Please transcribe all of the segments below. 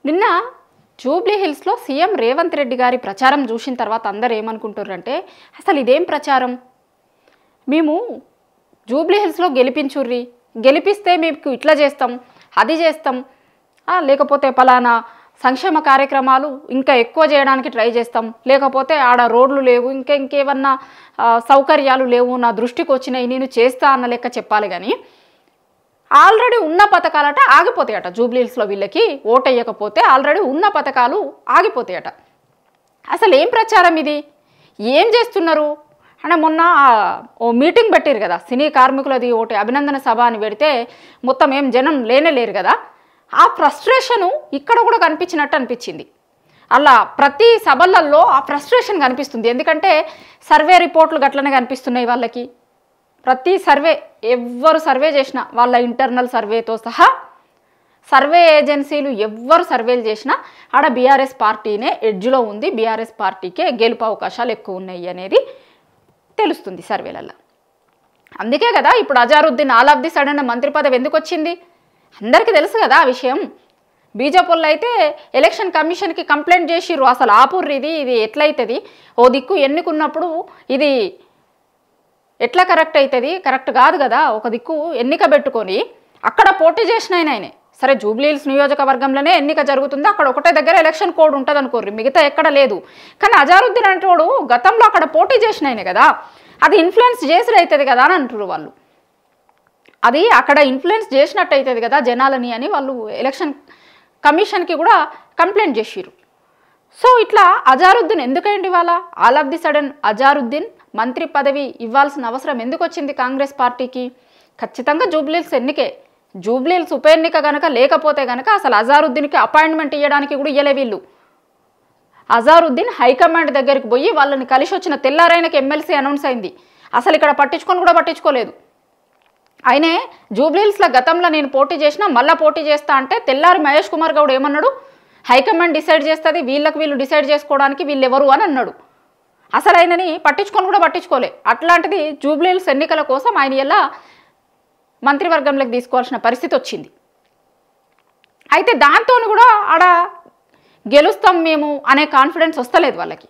నిన్న జూబ్లీ హిల్స్లో సీఎం రేవంత్ రెడ్డి గారి ప్రచారం చూసిన తర్వాత అందరు ఏమనుకుంటారంటే అసలు ఇదేం ప్రచారం, మేము జూబ్లీ హిల్స్లో గెలిపించుర్రి, గెలిపిస్తే మీకు ఇట్లా చేస్తాం అది చేస్తాం, లేకపోతే పలానా సంక్షేమ కార్యక్రమాలు ఇంకా ఎక్కువ చేయడానికి ట్రై చేస్తాం, లేకపోతే ఆడ రోడ్లు లేవు ఇంకేమన్నా సౌకర్యాలు లేవు నా దృష్టికి వచ్చినాయి నేను చేస్తా అన్న లెక్క చెప్పాలి. కానీ ఆల్రెడీ ఉన్న పథకాలట ఆగిపోతాయట. జూబ్లీ హిల్స్లో వీళ్ళకి ఓటేయకపోతే ఆల్రెడీ ఉన్న పథకాలు ఆగిపోతాయట. అసలు ఏం ప్రచారం ఇది, ఏం చేస్తున్నారు అంటే మొన్న ఓ మీటింగ్ పెట్టారు కదా, సినీ కార్మికులది ఒకటి అభినందన సభ అని పెడితే మొత్తం ఏం జనం లేరు కదా. ఆ ఫ్రస్ట్రేషను ఇక్కడ కూడా కనిపించినట్టు అనిపించింది. అలా ప్రతి సభలలో ఆ ఫ్రస్ట్రేషన్ కనిపిస్తుంది. ఎందుకంటే సర్వే రిపోర్ట్లు గట్లనే కనిపిస్తున్నాయి వాళ్ళకి. ప్రతి సర్వే ఎవ్వరు సర్వే చేసినా వాళ్ళ ఇంటర్నల్ సర్వేతో సహా సర్వే ఏజెన్సీలు ఎవ్వరు సర్వేలు చేసినా ఆడ బీఆర్ఎస్ పార్టీనే ఎడ్జ్లో ఉంది, బీఆర్ఎస్ పార్టీకే గెలుపు అవకాశాలు ఎక్కువ ఉన్నాయి అనేది తెలుస్తుంది సర్వేలలో. అందుకే కదా ఇప్పుడు Azharuddin all of the sudden మంత్రి పదవి ఎందుకు వచ్చింది అందరికీ తెలుసు కదా ఆ విషయం. బీజేపీ వాళ్ళు అయితే ఎలక్షన్ కమిషన్కి కంప్లైంట్ చేసిర్రు, అసలు ఆపుర్రి ఇది ఎట్లయితుంది, ఓ దిక్కు ఎన్నికున్నప్పుడు ఇది ఎట్లా కరెక్ట్ అవుతుంది, కరెక్ట్ కాదు కదా. ఒక దిక్కు ఎన్నిక పెట్టుకొని అక్కడ పోటీ చేసిన ఆయనే సరే జూబ్లీ హిల్స్ నియోజకవర్గంలోనే ఎన్నిక జరుగుతుంది, అక్కడ ఒకటే దగ్గర ఎలక్షన్ కోడ్ ఉంటుంది అనుకోర్రి, మిగతా ఎక్కడ లేదు. కానీ అజారుద్దీన్ అంటోడు గతంలో అక్కడ పోటీ చేసిన ఆయనే కదా, అది ఇన్ఫ్లుయెన్స్ చేసి అవుతుంది కదా అని అంటారు వాళ్ళు. అది అక్కడ ఇన్ఫ్లుయెన్స్ చేసినట్టు అవుతుంది కదా జనాలని అని వాళ్ళు ఎలక్షన్ కమిషన్కి కూడా కంప్లైంట్ చేసిర్రు. సో ఇట్లా అజారుద్దీన్ ఎందుకండి వాళ్ళ all of the sudden Azharuddin మంత్రి పదవి ఇవ్వాల్సిన అవసరం ఎందుకు వచ్చింది కాంగ్రెస్ పార్టీకి? ఖచ్చితంగా జూబ్లీ హిల్స్ ఎన్నికే, జూబ్లీ హిల్స్ ఉప ఎన్నిక కనుక లేకపోతే కనుక అసలు అజారుద్దీన్కి అపాయింట్మెంట్ ఇవ్వడానికి కూడా ఇవ్వలే వీళ్ళు. అజారుద్దీన్ హైకమాండ్ దగ్గరికి పోయి వాళ్ళని కలిసి వచ్చిన తెల్లారైనకి ఎమ్మెల్సీ అనౌన్స్ అయింది, అసలు ఇక్కడ పట్టించుకోలేదు. ఆయనే జూబ్లీ హిల్స్లో గతంలో నేను పోటీ చేసినా మళ్ళీ పోటీ చేస్తా అంటే తెల్లారి మహేష్ కుమార్ గౌడ్ ఏమన్నాడు, హైకమాండ్ డిసైడ్ చేస్తుంది, వీళ్ళు డిసైడ్ చేసుకోవడానికి వీళ్ళు ఎవరు అని అన్నాడు. అసలు ఆయనని పట్టించుకోలే. అట్లాంటిది జూబ్లీ హిల్స్ ఎన్నికల కోసం ఆయన ఎలా మంత్రివర్గంలోకి తీసుకోవాల్సిన పరిస్థితి వచ్చింది. అయితే దాంతో కూడా ఆడ గెలుస్తాం మేము అనే కాన్ఫిడెన్స్ వస్తలేదు వాళ్ళకి.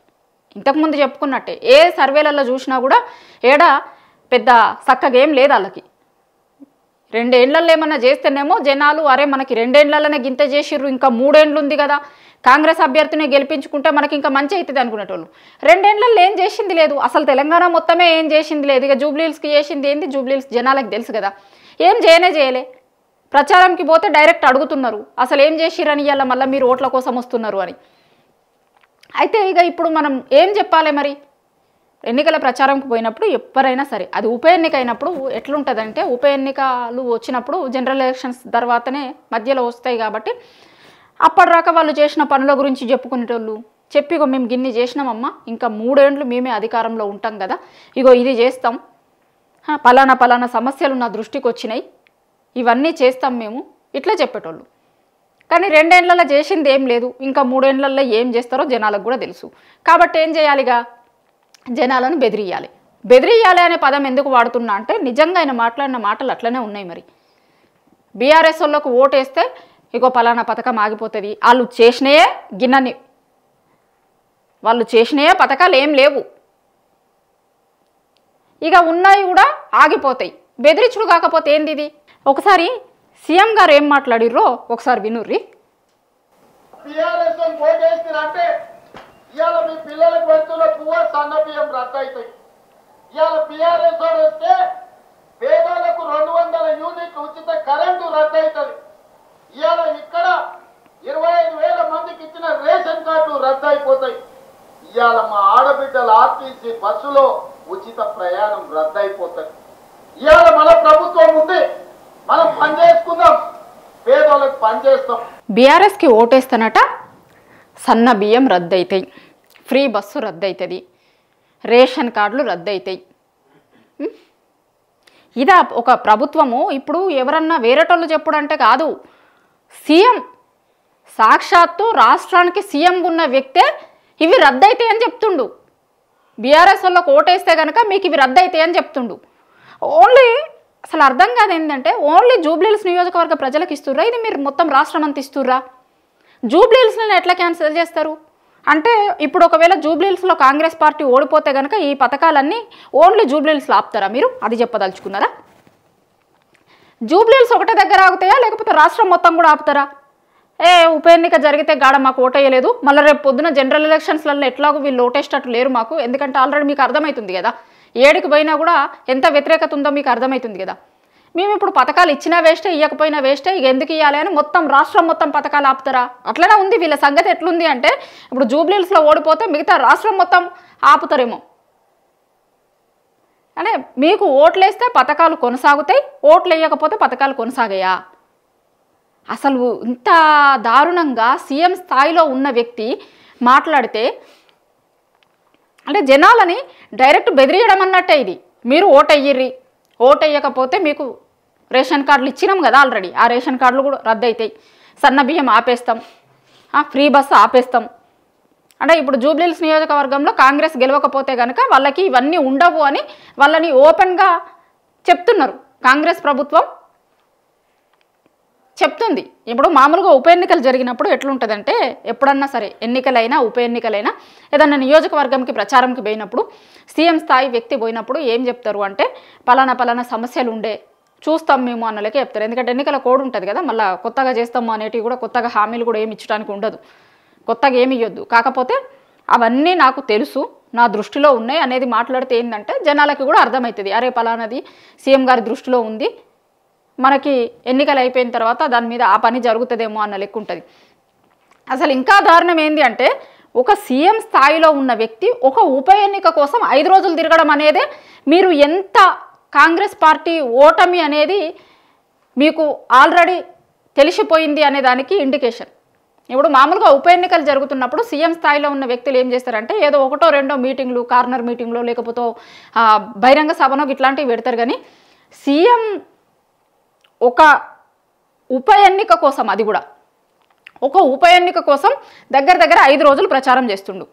ఇంతకుముందు చెప్పుకున్నట్టే ఏ సర్వేలలో చూసినా కూడా ఏడా పెద్ద చక్కగా ఏం లేదు వాళ్ళకి. 2 ఏళ్లలో ఏమన్నా చేస్తేనేమో జనాలు అరే మనకి 2 ఏళ్లలోనే గింత చేసిర్రు, ఇంకా 3 ఏళ్ళు ఉంది కదా, కాంగ్రెస్ అభ్యర్థిని గెలిపించుకుంటే మనకి ఇంకా మంచి అవుతుంది అనుకునేటోళ్ళు. 2 ఏళ్లలో ఏం చేసింది లేదు, అసలు తెలంగాణ మొత్తమే ఏం చేసింది లేదు. ఇక జూబ్లీ హిల్స్కి చేసింది ఏంది, జూబ్లీ హిల్స్ జనాలకు తెలుసు కదా, ఏం చేయలే. ప్రచారంకి పోతే డైరెక్ట్ అడుగుతున్నారు అసలు ఏం చేసిరని, ఇవాళ మళ్ళీ మీరు ఓట్ల కోసం వస్తున్నారు అని. అయితే ఇక ఇప్పుడు మనం ఏం చెప్పాలి మరి, ఎన్నికల ప్రచారంకి పోయినప్పుడు ఎవరైనా సరే అది ఉప ఎన్నిక అయినప్పుడు ఎట్లుంటుందంటే, ఉప ఎన్నికలు వచ్చినప్పుడు జనరల్ ఎలక్షన్స్ తర్వాతనే మధ్యలో వస్తాయి కాబట్టి అప్పటిదాకా వాళ్ళు చేసిన పనుల గురించి చెప్పుకునేటోళ్ళు, చెప్పి మేము గిన్ని చేసినామమ్మా ఇంకా 3 ఏళ్ళు మేమే అధికారంలో ఉంటాం కదా, ఇగో ఇది చేస్తాం, పలానా సమస్యలు నా దృష్టికి వచ్చినాయి, ఇవన్నీ చేస్తాం మేము ఇట్లా చెప్పేటోళ్ళు. కానీ 2 ఏళ్లలో చేసింది ఏం లేదు, ఇంకా 3 ఏళ్లలో ఏం చేస్తారో జనాలకు కూడా తెలుసు. కాబట్టి ఏం చేయాలిగా, జనాలను బెదిరియాలి అనే పదం ఎందుకు వాడుతున్నా అంటే నిజంగా ఆయన మాట్లాడిన మాటలు అట్లనే ఉన్నాయి. మరి బీఆర్ఎస్ వాళ్ళకు ఓటేస్తే ఇగో పలానా పథకం ఆగిపోతుంది, వాళ్ళు చేసినయే పథకాలు ఏం లేవు, ఇక ఉన్నాయి కూడా ఆగిపోతాయి, బెదిరించుడు కాకపోతే ఏంది ఇది. ఒకసారి సీఎం గారు ఏం మాట్లాడిర్రో ఒకసారి వినుర్రి. ఇవాళ మీ పిల్లలకు పెడుతున్న పువ్వ సన్న బియ్యం రద్దు అవుతాయి. ఇవాళ బీఆర్ఎస్ వస్తే పేదలకు 200 యూనిట్లు ఉచిత కరెంటు రద్దు అవుతుంది. ఇవాళ ఇక్కడ 25,000 మందికి ఇచ్చిన రేషన్ కార్డులు రద్దు అయిపోతాయి. ఇవాళ మా ఆడబిడ్డల ఆర్టీసీ బస్సులో ఉచిత ప్రయాణం రద్దు అయిపోతుంది. ఇవాళ మన ప్రభుత్వం ఉంది, మనం పనిచేసుకుందాం, పేదోళ్ళకి పనిచేస్తాం. బీఆర్ఎస్కి ఓటేస్తానట సన్న బియ్యం రద్దు అవుతాయి, ఫ్రీ బస్సు రద్దు అవుతుంది, రేషన్ కార్డులు రద్దు అవుతాయి. ఇదా ఒక ప్రభుత్వము? ఇప్పుడు ఎవరన్నా వేరేటోళ్ళు చెప్పుడంటే కాదు, సీఎం సాక్షాత్తు రాష్ట్రానికి సీఎంగా ఉన్న వ్యక్తే ఇవి రద్దు అవుతాయి అని చెప్తుండు. బీఆర్ఎస్ వాళ్ళకి ఓటేస్తే కనుక మీకు ఇవి రద్దు అవుతాయి అని చెప్తుండు. ఓన్లీ అసలు అర్థం కాదు ఏంటంటే ఓన్లీ జూబ్లీ హిల్స్ నియోజకవర్గ ప్రజలకు ఇస్తుర్రా, ఇది మీరు మొత్తం రాష్ట్రం అంతా ఇస్తుర్రా? జూబ్లీహిల్స్ని ఎట్లా క్యాన్సిల్ చేస్తారు అంటే ఇప్పుడు ఒకవేళ జూబ్లీహిల్స్లో కాంగ్రెస్ పార్టీ ఓడిపోతే కనుక ఈ పథకాలన్నీ ఓన్లీ జూబ్లీహిల్స్లో ఆపుతారా మీరు? అది చెప్పదలుచుకున్నారా? జూబ్లీహిల్స్ ఒకటే దగ్గర ఆగుతాయా లేకపోతే రాష్ట్రం మొత్తం కూడా ఆపుతారా? ఉప ఎన్నిక జరిగితే గాడ మాకు ఓటేయలేదు, మళ్ళీ రేపు పొద్దున జనరల్ ఎలక్షన్స్లలో ఎట్లాగో వీళ్ళు ఓటేసేటట్టు లేరు మాకు, ఎందుకంటే ఆల్రెడీ మీకు అర్థమవుతుంది కదా, ఏడికి పోయినా కూడా ఎంత వ్యతిరేకత ఉందో మీకు అర్థమవుతుంది కదా. మేము ఇప్పుడు పథకాలు ఇచ్చినా వేస్టే, ఇవ్వకపోయినా వేస్టే, ఇక ఎందుకు ఇవ్వాలి అని మొత్తం రాష్ట్రం మొత్తం పథకాలు ఆపుతారా? అట్లనే ఉంది వీళ్ళ సంగతి. ఎట్లుంది అంటే ఇప్పుడు జూబ్లీహిల్స్లో ఓడిపోతే మిగతా రాష్ట్రం మొత్తం ఆపుతారేమో. అంటే మీకు ఓట్లేస్తే పథకాలు కొనసాగుతాయి, ఓట్లు వేయకపోతే పథకాలు కొనసాగాయా? అసలు ఇంత దారుణంగా సీఎం స్థాయిలో ఉన్న వ్యక్తి మాట్లాడితే అంటే జనాలని డైరెక్ట్ బెదిరియడం అన్నట్టే ఇది. మీరు ఓటయ్యిర్రి, ఓటయ్యకపోతే మీకు రేషన్ కార్డులు ఇచ్చినాం కదా ఆల్రెడీ, ఆ రేషన్ కార్డులు కూడా రద్దు అవుతాయి, సన్న బియ్యం ఆపేస్తాం, ఫ్రీ బస్సు ఆపేస్తాం. అంటే ఇప్పుడు జూబ్లీహిల్స్ నియోజకవర్గంలో కాంగ్రెస్ గెలవకపోతే కనుక వాళ్ళకి ఇవన్నీ ఉండవు అని వాళ్ళని ఓపెన్గా చెప్తున్నారు. కాంగ్రెస్ ప్రభుత్వం చెప్తుంది. ఇప్పుడు మామూలుగా ఉప ఎన్నికలు జరిగినప్పుడు ఎట్లుంటుందంటే ఎప్పుడన్నా సరే ఎన్నికలైనా ఉప ఎన్నికలైనా ఏదన్నా నియోజకవర్గంకి ప్రచారంకి పోయినప్పుడు సీఎం స్థాయి వ్యక్తి పోయినప్పుడు ఏం చెప్తారు అంటే పలానా సమస్యలు ఉండే చూస్తాం మేము అన్నలకే చెప్తారు. ఎందుకంటే ఎన్నికల కోడ్ ఉంటుంది కదా, మళ్ళీ కొత్తగా చేస్తాము అనేటివి కూడా కొత్తగా హామీలు కూడా ఏమి ఇచ్చడానికి ఉండదు, కొత్తగా ఏమి ఇవ్వద్దు. కాకపోతే అవన్నీ నాకు తెలుసు, నా దృష్టిలో ఉన్నాయి అనేది మాట్లాడితే ఏంటంటే జనాలకి కూడా అర్థమవుతుంది, అరే పలానాది సీఎం గారి దృష్టిలో ఉంది, మనకి ఎన్నికలు అయిపోయిన తర్వాత దాని మీద ఆ పని జరుగుతుందేమో అన్న లెక్క ఉంటుంది. అసలు ఇంకా దారుణం ఏంది అంటే ఒక సీఎం స్థాయిలో ఉన్న వ్యక్తి ఒక ఉప ఎన్నిక కోసం 5 రోజులు తిరగడం అనేదే మీరు ఎంత కాంగ్రెస్ పార్టీ ఓటమి అనేది మీకు ఆల్రెడీ తెలిసిపోయింది అనే దానికి ఇండికేషన్. ఇప్పుడు మామూలుగా ఉప ఎన్నికలు జరుగుతున్నప్పుడు సీఎం స్థాయిలో ఉన్న వ్యక్తులు ఏం చేస్తారంటే ఏదో ఒకటో రెండో మీటింగ్లు, కార్నర్ మీటింగ్లో లేకపోతే బహిరంగ సభనో ఇట్లాంటివి పెడతారు. కానీ సీఎం ఒక ఉప ఎన్నిక కోసం, అది కూడా ఒక ఉప ఎన్నిక కోసం దగ్గర 5 రోజులు ప్రచారం చేస్తుండు.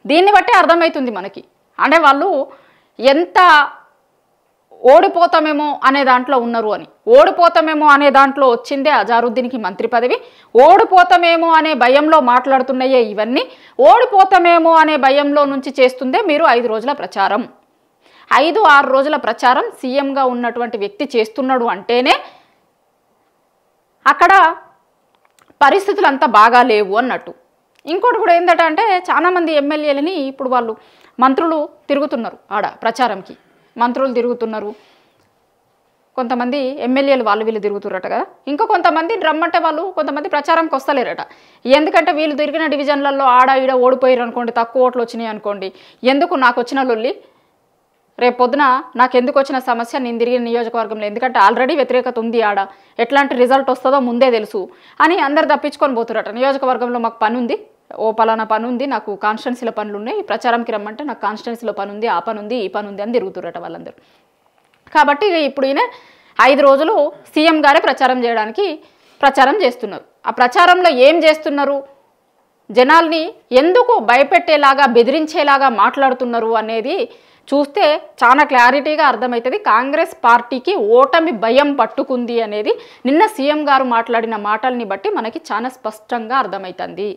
దీన్ని బట్టి అర్థమవుతుంది మనకి అంటే వాళ్ళు ఎంత ఓడిపోతామేమో అనే దాంట్లో ఉన్నారు అని. ఓడిపోతామేమో అనే దాంట్లో వచ్చిందే అజారుద్దీన్కి మంత్రి పదవి, ఓడిపోతామేమో అనే భయంలో మాట్లాడుతున్నాయే ఇవన్నీ, ఓడిపోతామేమో అనే భయంలో నుంచి చేస్తుందే మీరు 5 రోజుల ప్రచారం. 5-6 రోజుల ప్రచారం సీఎంగా ఉన్నటువంటి వ్యక్తి చేస్తున్నాడు అంటేనే అక్కడ పరిస్థితులు అంతా బాగా లేవు అన్నట్టు. ఇంకోటి కూడా ఏంటంటే అంటే చాలామంది ఎమ్మెల్యేలని ఇప్పుడు వాళ్ళు మంత్రులు తిరుగుతున్నారు, ఆడ ప్రచారంకి మంత్రులు తిరుగుతున్నారు, కొంతమంది ఎమ్మెల్యేలు వాళ్ళు వీళ్ళు తిరుగుతున్నారట కదా. ఇంకా కొంతమంది రమ్మంటే వాళ్ళు కొంతమంది ప్రచారంకి వస్తలేరట. ఎందుకంటే వీళ్ళు తిరిగిన డివిజన్లలో ఆడ ఈడ ఓడిపోయారు అనుకోండి, తక్కువ ఓట్లు వచ్చినాయి అనుకోండి, ఎందుకు నాకు వచ్చిన లొల్లి, రేపు పొద్దున నాకు ఎందుకు వచ్చిన సమస్య, నేను తిరిగిన నియోజకవర్గంలో, ఎందుకంటే ఆల్రెడీ వ్యతిరేకత ఉంది, ఆడ ఎట్లాంటి రిజల్ట్ వస్తుందో ముందే తెలుసు అని అందరు తప్పించుకొని పోతురట. నియోజకవర్గంలో మాకు పని ఉంది, పలానా పని ఉంది, నాకు కాన్స్టిట్యున్సీలో పనులు ఉన్నాయి, ప్రచారంకి రమ్మంటే నాకు కాన్స్టిట్యున్సీలో పని ఉంది, ఆ పని ఉంది, ఈ పని ఉంది అని తిరుగుతురట వాళ్ళందరూ. కాబట్టి ఇప్పుడు ఈయన 5 రోజులు సీఎం గారే ప్రచారం చేయడానికి ప్రచారం చేస్తున్నారు. ఆ ప్రచారంలో ఏం చేస్తున్నారు, జనాల్ని ఎందుకు భయపెట్టేలాగా బెదిరించేలాగా మాట్లాడుతున్నారు అనేది చూస్తే చాలా క్లారిటీగా అర్థమవుతుంది. కాంగ్రెస్ పార్టీకి ఓటమి భయం పట్టుకుంది అనేది నిన్న సీఎం గారు మాట్లాడిన మాటల్ని బట్టి మనకి చాలా స్పష్టంగా అర్థమవుతుంది.